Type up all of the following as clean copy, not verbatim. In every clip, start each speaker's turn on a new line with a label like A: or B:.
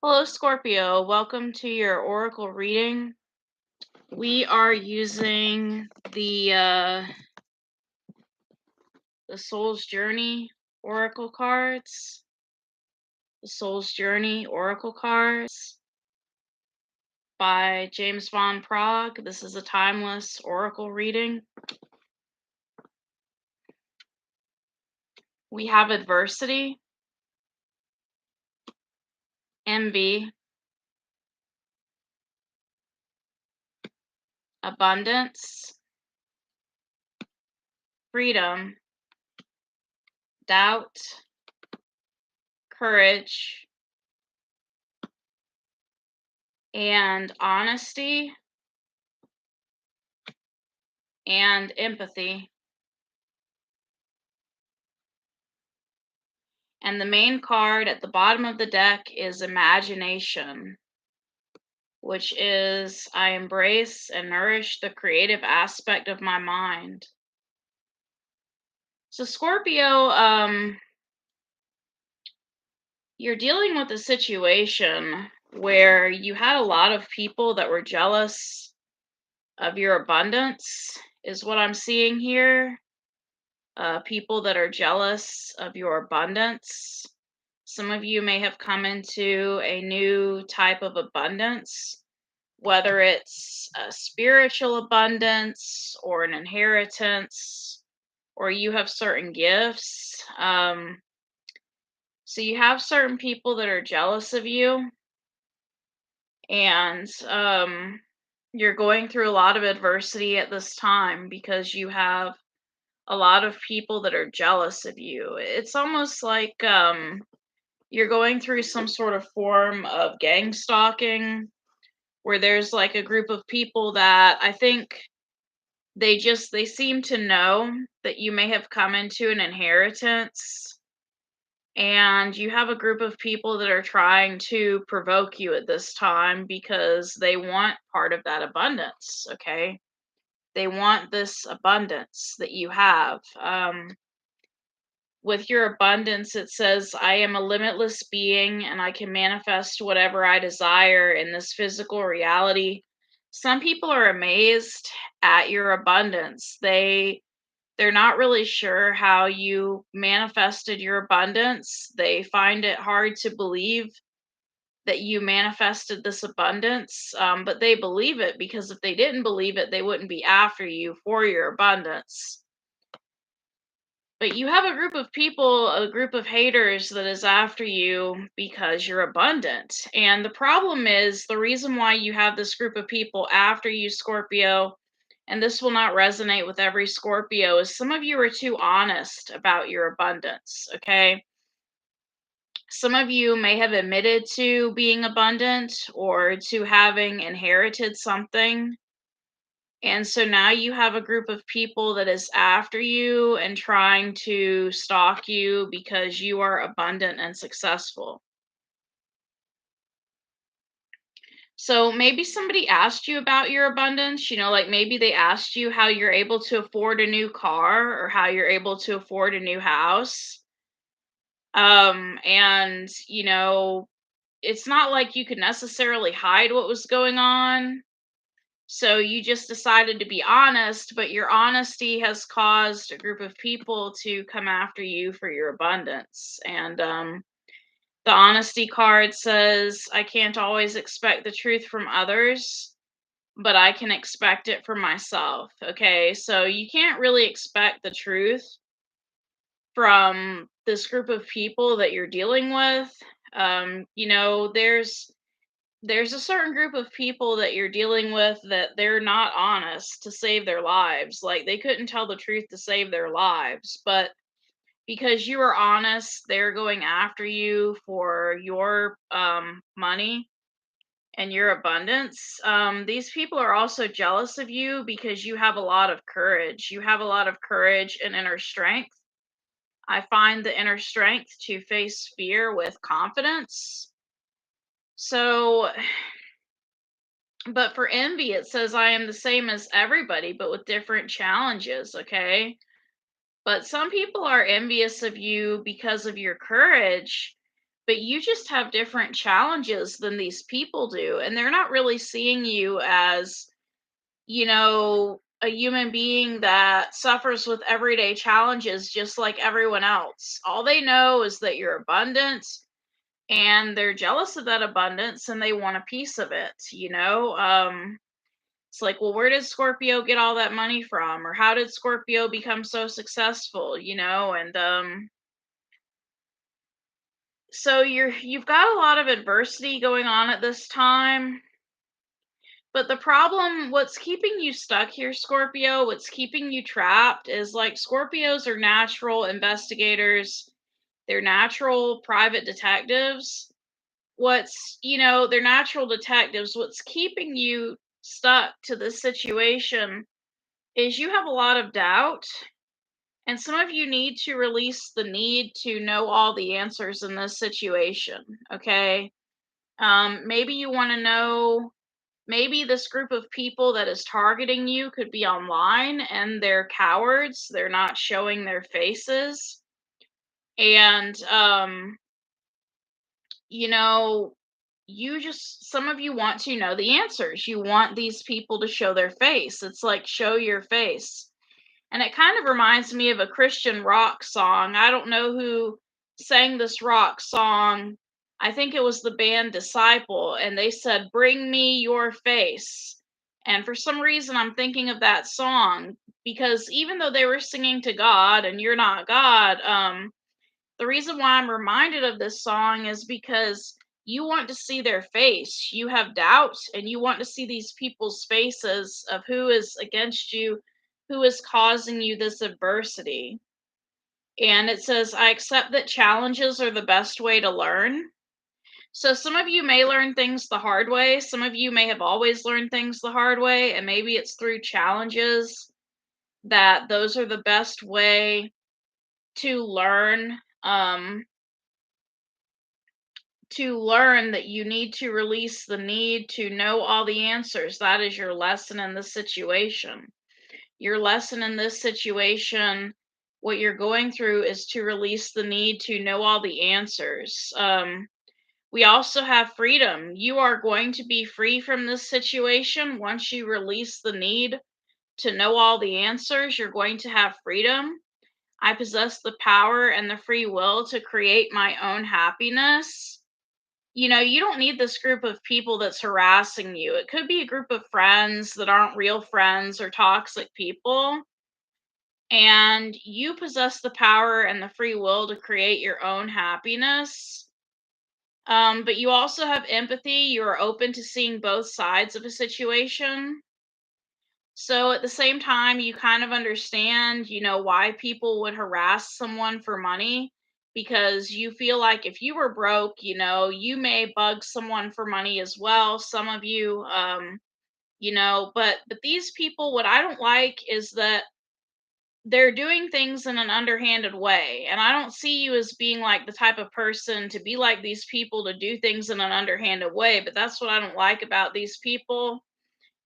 A: Hello, Scorpio. Welcome to your oracle reading. We are using the Soul's Journey oracle cards. The Soul's Journey oracle cards by James Von Prague. This is a timeless oracle reading. We have adversity, envy, abundance, freedom, doubt, courage, and honesty and empathy. And the main card at the bottom of the deck is imagination, which is I embrace and nourish the creative aspect of my mind. So, Scorpio, you're dealing with a situation where you had a lot of people that were jealous of your abundance, is what I'm seeing here. People that are jealous of your abundance. Some of you may have come into a new type of abundance, whether it's a spiritual abundance or an inheritance, or you have certain gifts. So you have certain people that are jealous of you, and you're going through a lot of adversity at this time because you have a lot of people that are jealous of you. It's almost like you're going through some sort of form of gang stalking where there's like a group of people that I think they seem to know that you may have come into an inheritance, and you have a group of people that are trying to provoke you at this time because they want part of that abundance. Okay, they want this abundance that you have. With your abundance, it says, I am a limitless being and I can manifest whatever I desire in this physical reality. Some people are amazed at your abundance. They're not really sure how you manifested your abundance. They find it hard to believe that you manifested this abundance, but they believe it because if they didn't believe it, they wouldn't be after you for your abundance. But you have a group of people, a group of haters that is after you because you're abundant. And the problem is the reason why you have this group of people after you, Scorpio, and this will not resonate with every Scorpio, is some of you are too honest about your abundance, okay? Some of you may have admitted to being abundant or to having inherited something, and so now you have a group of people that is after you and trying to stalk you because you are abundant and successful. So maybe somebody asked you about your abundance, like maybe they asked you how you're able to afford a new car or how you're able to afford a new house. And it's not like you could necessarily hide what was going on. So you just decided to be honest, but your honesty has caused a group of people to come after you for your abundance. And the honesty card says, I can't always expect the truth from others, but I can expect it from myself. Okay, so you can't really expect the truth from this group of people that you're dealing with. There's a certain group of people that you're dealing with that they're not honest to save their lives. Like they couldn't tell the truth to save their lives, but because you are honest, they're going after you for your money and your abundance. These people are also jealous of you because you have a lot of courage. You have a lot of courage and inner strength. I find the inner strength to face fear with confidence. So, but for envy, it says, I am the same as everybody, but with different challenges, okay? But some people are envious of you because of your courage, but you just have different challenges than these people do, and they're not really seeing you as, a human being that suffers with everyday challenges just like everyone else. All they know is that you're abundant, and they're jealous of that abundance and they want a piece of it. It's like, well, where did Scorpio get all that money from, or how did Scorpio become so successful? And so you've got a lot of adversity going on at this time. But the problem, what's keeping you stuck here, Scorpio, what's keeping you trapped is, like, Scorpios are natural investigators. They're natural private detectives. They're natural detectives. What's keeping you stuck to this situation is you have a lot of doubt, and some of you need to release the need to know all the answers in this situation, okay? Maybe you want to know, maybe this group of people that is targeting you could be online and they're cowards. They're not showing their faces. And, you know, some of you want to know the answers. You want these people to show their face. It's like, show your face. And it kind of reminds me of a Christian rock song. I don't know who sang this rock song. I think it was the band Disciple, and they said, "Bring me your face." And for some reason, I'm thinking of that song because even though they were singing to God and you're not God, the reason why I'm reminded of this song is because you want to see their face. You have doubt and you want to see these people's faces of who is against you, who is causing you this adversity. And it says, I accept that challenges are the best way to learn. So some of you may learn things the hard way. Some of you may have always learned things the hard way. And maybe it's through challenges that those are the best way to learn. To learn that you need to release the need to know all the answers. That is your lesson in this situation. Your lesson in this situation, what you're going through, is to release the need to know all the answers. We also have freedom. You are going to be free from this situation once you release the need to know all the answers. You're going to have freedom. I possess the power and the free will to create my own happiness. You don't need this group of people that's harassing you. It could be a group of friends that aren't real friends or toxic people. And you possess the power and the free will to create your own happiness. But you also have empathy. You are open to seeing both sides of a situation. So at the same time, you kind of understand, why people would harass someone for money, because you feel like if you were broke, you may bug someone for money as well. Some of you, but these people, what I don't like is that they're doing things in an underhanded way. And I don't see you as being like the type of person to be like these people, to do things in an underhanded way. But that's what I don't like about these people,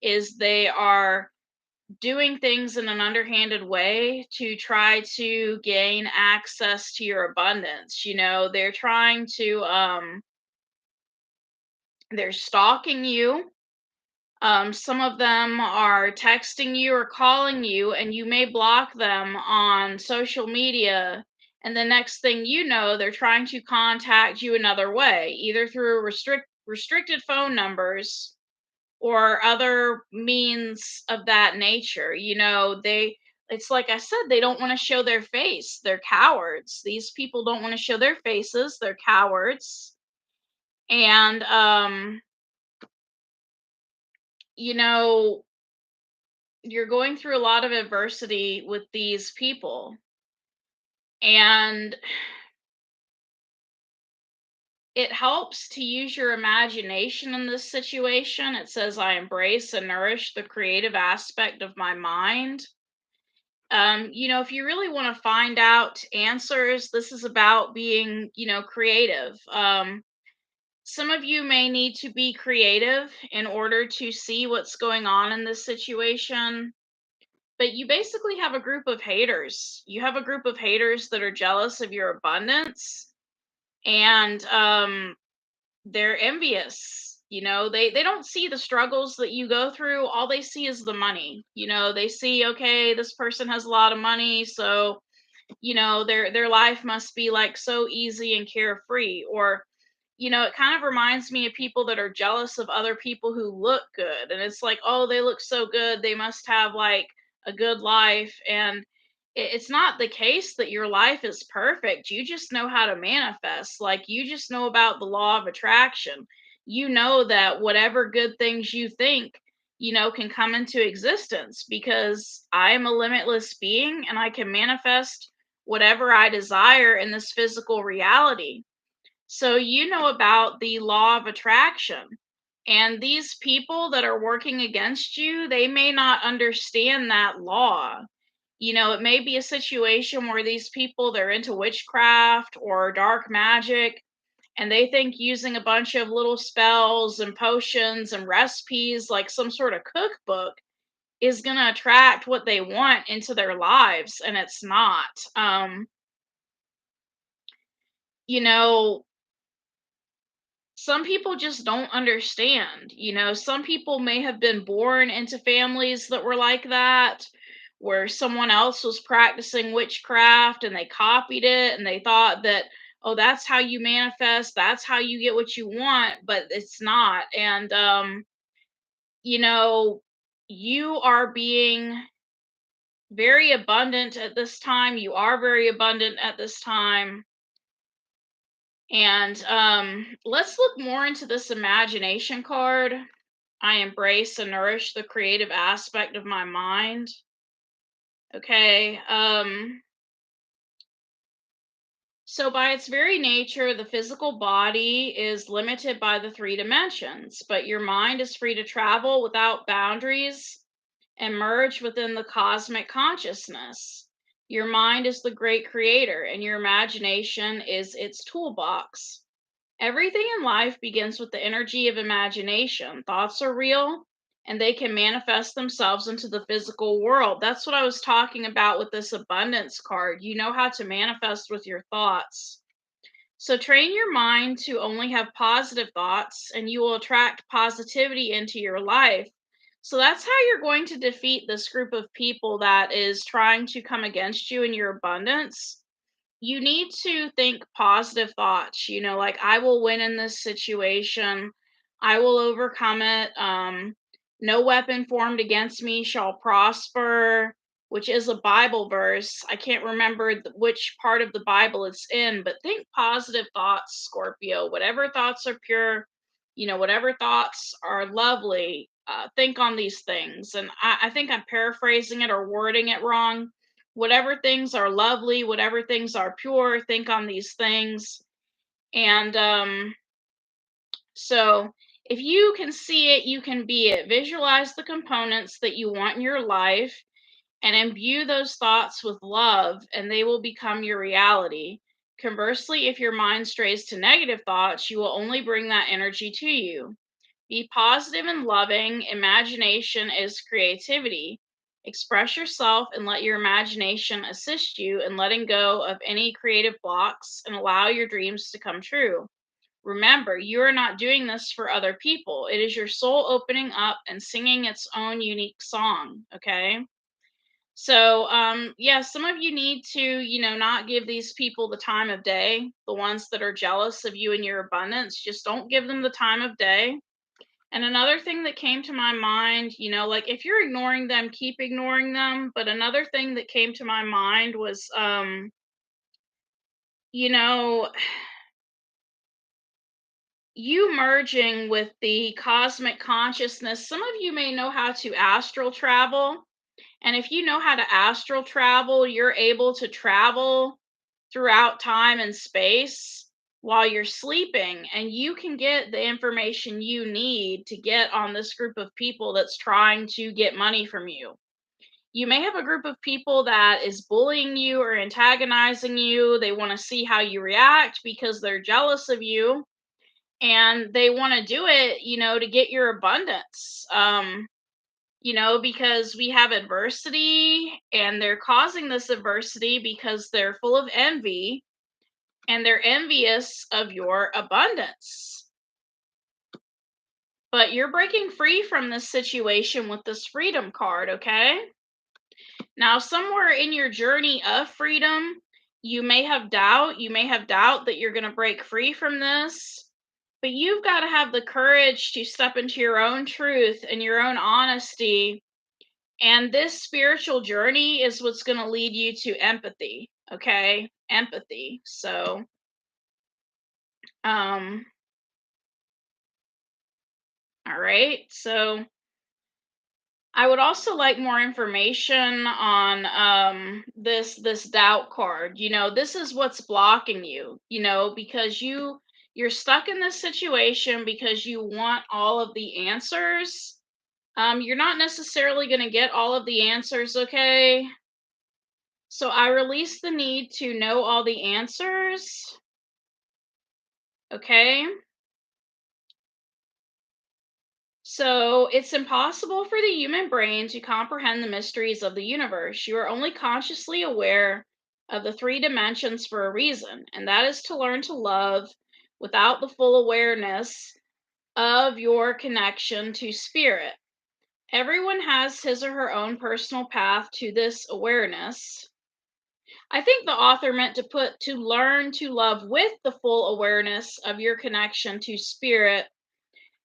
A: is they are doing things in an underhanded way to try to gain access to your abundance. They're trying to they're stalking you. Some of them are texting you or calling you, and you may block them on social media, and the next thing you know, they're trying to contact you another way, either through restricted phone numbers or other means of that nature. It's like I said, they don't want to show their face. They're cowards. These people don't want to show their faces. They're cowards. And you know, you're going through a lot of adversity with these people. And it helps to use your imagination in this situation. It says, I embrace and nourish the creative aspect of my mind. If you really want to find out answers, this is about being, creative. Some of you may need to be creative in order to see what's going on in this situation. But you basically have a group of haters. You have a group of haters that are jealous of your abundance. and they're envious. They don't see the struggles that you go through. All they see is the money. They see, okay, this person has a lot of money, so their life must be like so easy and carefree. Or it kind of reminds me of people that are jealous of other people who look good, and it's like, oh, they look so good, they must have like a good life. And it's not the case that your life is perfect. You just know how to manifest. Like, you just know about the law of attraction. You know that whatever good things you think, can come into existence, because I am a limitless being and I can manifest whatever I desire in this physical reality. So you know about the law of attraction. And these people that are working against you, they may not understand that law. It may be a situation where these people, they're into witchcraft or dark magic, and they think using a bunch of little spells and potions and recipes, like some sort of cookbook, is going to attract what they want into their lives, and it's not. You know, some people just don't understand. Some people may have been born into families that were like that, where someone else was practicing witchcraft and they copied it and they thought that, oh, that's how you manifest, that's how you get what you want, but it's not. And, you know, you are being very abundant at this time. You are very abundant at this time. And let's look more into this imagination card. I embrace and nourish the creative aspect of my mind. Okay. So by its very nature, the physical body is limited by the three dimensions, but your mind is free to travel without boundaries and merge within the cosmic consciousness. Your mind is the great creator, and your imagination is its toolbox. Everything in life begins with the energy of imagination. Thoughts are real and they can manifest themselves into the physical world. That's what I was talking about with this abundance card. You know how to manifest with your thoughts. So train your mind to only have positive thoughts, and you will attract positivity into your life. So that's how you're going to defeat this group of people that is trying to come against you in your abundance. You need to think positive thoughts, like, I will win in this situation. I will overcome it. No weapon formed against me shall prosper, which is a Bible verse. I can't remember which part of the Bible it's in, but think positive thoughts, Scorpio. Whatever thoughts are pure, whatever thoughts are lovely, think on these things. And I think I'm paraphrasing it or wording it wrong. Whatever things are lovely, whatever things are pure, think on these things. And so if you can see it, you can be it. Visualize the components that you want in your life and imbue those thoughts with love, and they will become your reality. Conversely, if your mind strays to negative thoughts, you will only bring that energy to you. Be positive and loving. Imagination is creativity. Express yourself and let your imagination assist you in letting go of any creative blocks and allow your dreams to come true. Remember, you are not doing this for other people. It is your soul opening up and singing its own unique song. Okay. So, yeah, some of you need to, not give these people the time of day. The ones that are jealous of you and your abundance, just don't give them the time of day. And another thing that came to my mind, like, if you're ignoring them, keep ignoring them. But another thing that came to my mind was, you know, you merging with the cosmic consciousness. Some of you may know how to astral travel. And if you know how to astral travel, you're able to travel throughout time and space while you're sleeping, and you can get the information you need to get on this group of people that's trying to get money from you. You may have a group of people that is bullying you or antagonizing you. They want to see how you react because they're jealous of you, and they want to do it, to get your abundance. Because we have adversity, and they're causing this adversity because they're full of envy. and they're envious of your abundance. But you're breaking free from this situation with this freedom card, okay? Now, somewhere in your journey of freedom, you may have doubt that you're going to break free from this, but you've got to have the courage to step into your own truth and your own honesty. And this spiritual journey is what's going to lead you to empathy, okay? Empathy. So, um, all right. So, I would also like more information on this doubt card. This is what's blocking you, because you're stuck in this situation because you want all of the answers. You're not necessarily going to get all of the answers, okay? So I release the need to know all the answers, okay? So, it's impossible for the human brain to comprehend the mysteries of the universe. You are only consciously aware of the three dimensions for a reason, and that is to learn to love without the full awareness of your connection to spirit. Everyone has his or her own personal path to this awareness. I think the author meant to put to learn to love with the full awareness of your connection to spirit.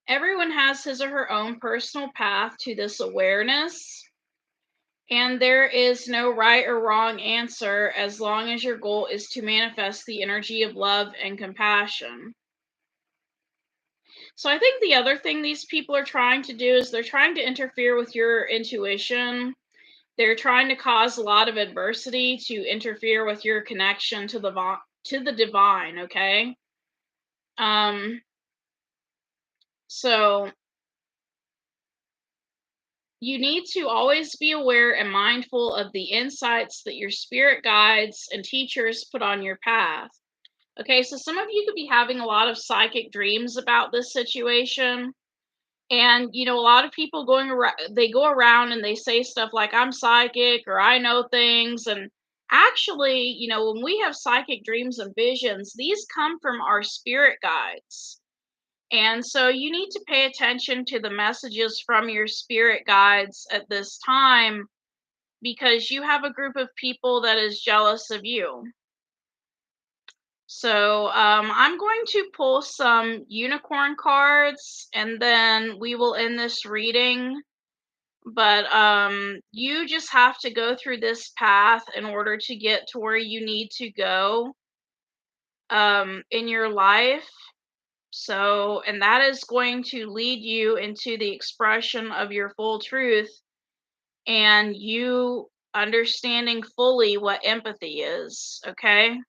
A: Everyone has his or her own personal path to this awareness, and there is no right or wrong answer as long as your goal is to manifest the energy of love and compassion. So, I think the other thing these people are trying to do is they're trying to interfere with your intuition. They're trying to cause a lot of adversity to interfere with your connection to the divine, okay? Um, so you need to always be aware and mindful of the insights that your spirit guides and teachers put on your path. Okay, so some of you could be having a lot of psychic dreams about this situation. And a lot of people they go around and they say stuff like, I'm psychic or I know things. And actually, when we have psychic dreams and visions, these come from our spirit guides. And so you need to pay attention to the messages from your spirit guides at this time because you have a group of people that is jealous of you. So I'm going to pull some unicorn cards and then we will end this reading. But you just have to go through this path in order to get to where you need to go in your life. So, and that is going to lead you into the expression of your full truth and you understanding fully what empathy is, okay?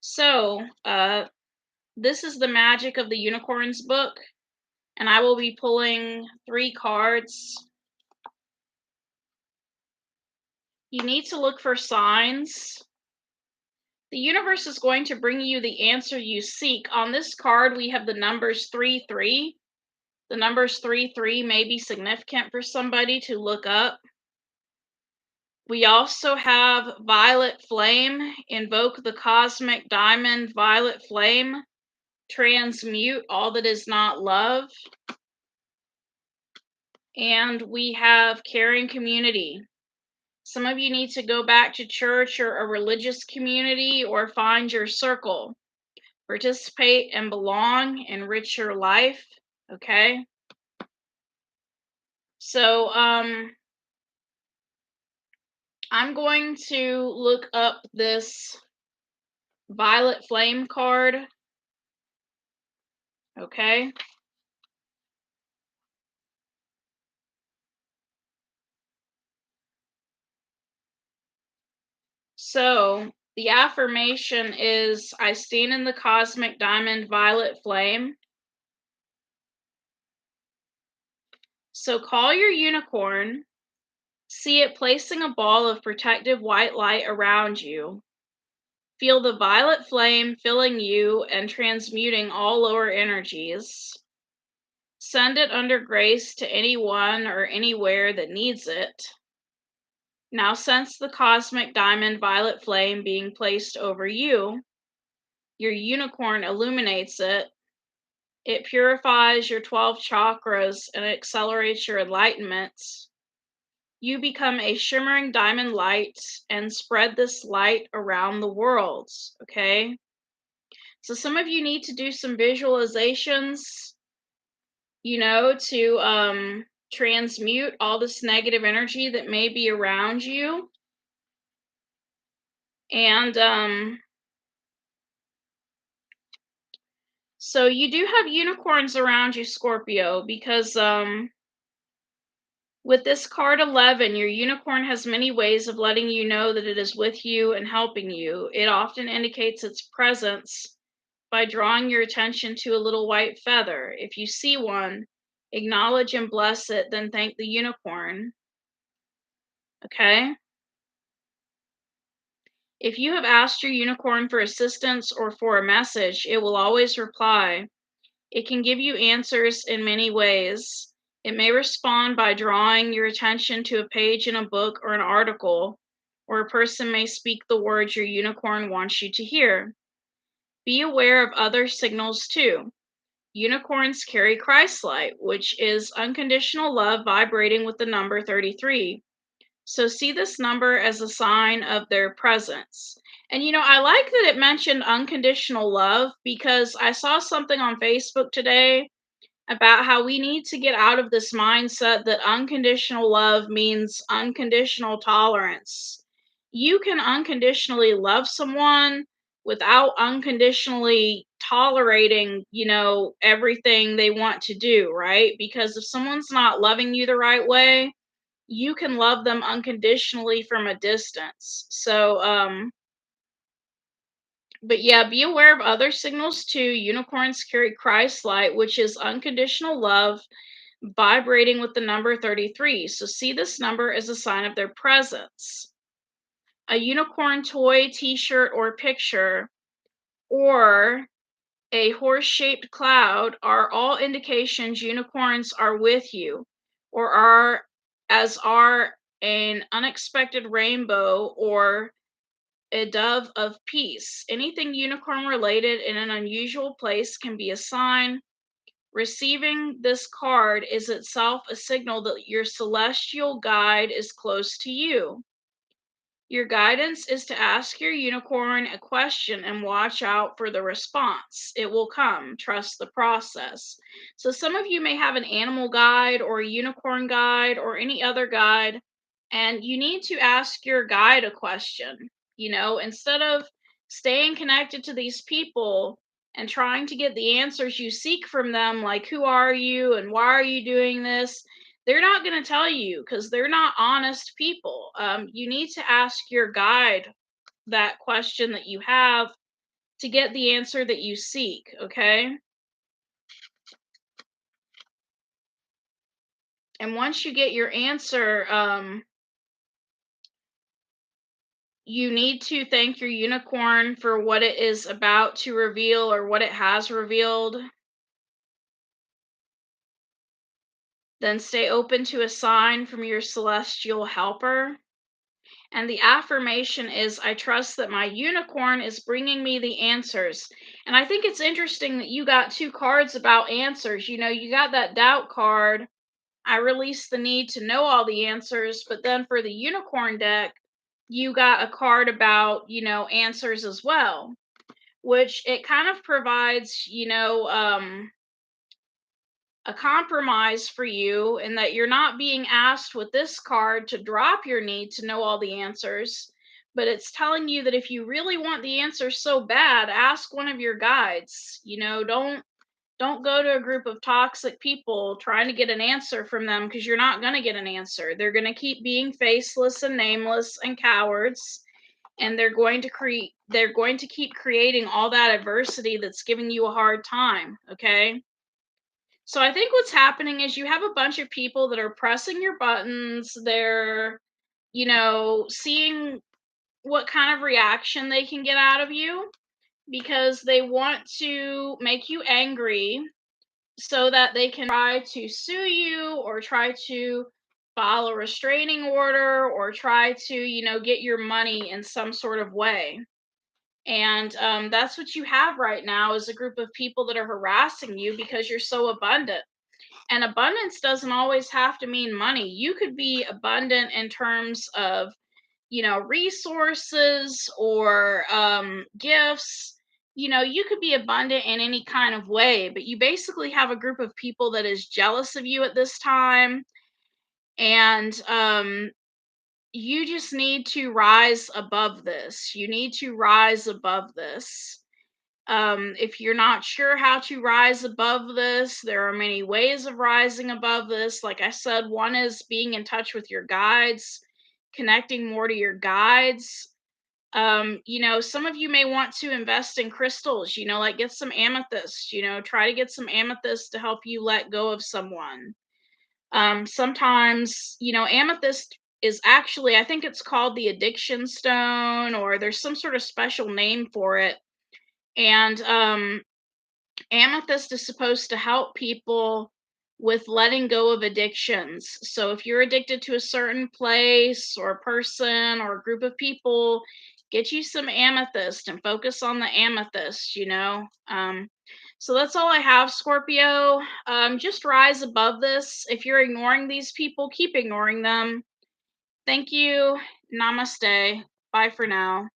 A: So, this is the magic of the unicorns book, and I will be pulling 3 cards. You need to look for signs. The universe is going to bring you the answer you seek. On this card, we have the numbers 3-3. The numbers 3-3 may be significant for somebody to look up. We also have Violet Flame. Invoke the cosmic diamond Violet Flame. Transmute all that is not love. And we have Caring Community. Some of you need to go back to church or a religious community or find your circle. Participate and belong, enrich your life. Okay. So, I'm going to look up this Violet Flame card. Okay. So, the affirmation is I stand in the cosmic diamond violet flame. So, call your unicorn. See it placing a ball of protective white light around you. Feel the violet flame filling you and transmuting all lower energies. Send it under grace to anyone or anywhere that needs it. Now sense the cosmic diamond violet flame being placed over you. Your unicorn illuminates it. It purifies your 12 chakras and accelerates your enlightenment. You become a shimmering diamond light and spread this light around the world. Okay. So some of you need to do some visualizations, to transmute all this negative energy that may be around you. And so you do have unicorns around you, Scorpio, because with this card 11, your unicorn has many ways of letting you know that it is with you and helping you. It often indicates its presence by drawing your attention to a little white feather. If you see one, acknowledge and bless it, then thank the unicorn. Okay? If you have asked your unicorn for assistance or for a message, it will always reply. It can give you answers in many ways. It may respond by drawing your attention to a page in a book or an article, or a person may speak the words your unicorn wants you to hear. Be aware of other signals too. Unicorns carry Christ light, which is unconditional love vibrating with the number 33. So see this number as a sign of their presence. And I like that it mentioned unconditional love, because I saw something on Facebook today about how we need to get out of this mindset that unconditional love means unconditional tolerance. You can unconditionally love someone without unconditionally tolerating, everything they want to do, right? Because if someone's not loving you the right way, you can love them unconditionally from a distance. So, but yeah, be aware of other signals too. Unicorns carry Christ light, which is unconditional love vibrating with the number 33. So see this number as a sign of their presence. A unicorn toy, t-shirt, or picture, or a horse-shaped cloud are all indications unicorns are with you, or are an unexpected rainbow or a dove of peace. Anything unicorn related in an unusual place can be a sign. Receiving this card is itself a signal that your celestial guide is close to you. Your guidance is to ask your unicorn a question and watch out for the response. It will come. Trust the process. So, some of you may have an animal guide or a unicorn guide or any other guide, and you need to ask your guide a question. Instead of staying connected to these people and trying to get the answers you seek from them, like who are you and why are you doing this, they're not going to tell you because they're not honest people. You need to ask your guide that question that you have to get the answer that you seek, okay? And once you get your answer, you need to thank your unicorn for what it is about to reveal or what it has revealed. Then stay open to a sign from your celestial helper. And the affirmation is, I trust that my unicorn is bringing me the answers. And I think it's interesting that you got two cards about answers. You got that doubt card. I release the need to know all the answers. But then for the unicorn deck, you got a card about, answers as well, which it kind of provides, a compromise for you, in that you're not being asked with this card to drop your need to know all the answers, but it's telling you that if you really want the answers so bad, ask one of your guides. Don't go to a group of toxic people trying to get an answer from them, because you're not going to get an answer. They're going to keep being faceless and nameless and cowards, and they're going to keep creating all that adversity that's giving you a hard time, okay? So I think what's happening is you have a bunch of people that are pressing your buttons. They're, seeing what kind of reaction they can get out of you, because they want to make you angry so that they can try to sue you or try to file a restraining order or try to, get your money in some sort of way. And that's what you have right now is a group of people that are harassing you because you're so abundant. And abundance doesn't always have to mean money. You could be abundant in terms of, resources or gifts. You could be abundant in any kind of way, but you basically have a group of people that is jealous of you at this time. And you just need to rise above this. You need to rise above this. If you're not sure how to rise above this, there are many ways of rising above this. Like I said, one is being in touch with your guides, connecting more to your guides. Some of you may want to invest in crystals, like get some amethyst, try to get some amethyst to help you let go of someone. Sometimes, amethyst is actually, I think it's called the addiction stone, or there's some sort of special name for it. And amethyst is supposed to help people with letting go of addictions. So if you're addicted to a certain place or a person or a group of people, get you some amethyst and focus on the amethyst. So that's all I have, Scorpio. Just rise above this. If you're ignoring these people, keep ignoring them. Thank you. Namaste. Bye for now.